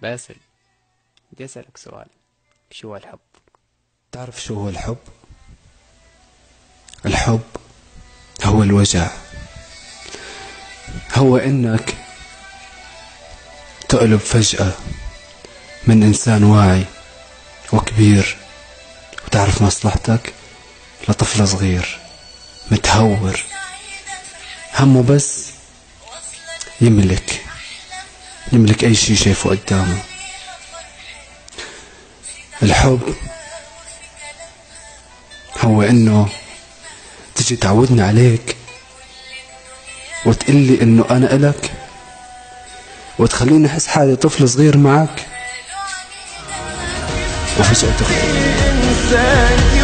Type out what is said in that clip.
باسل، بدي أسألك سؤال. شو هو الحب؟ تعرف شو هو الحب؟ الحب هو الوجع، هو انك تقلب فجأة من انسان واعي وكبير وتعرف مصلحتك لطفل صغير متهور همه بس يملك اي شي شايفه قدامه. الحب هو انه تجي تعودني عليك وتقلي انه انا الك وتخليني احس حالي طفل صغير معك وفجأة تختفي.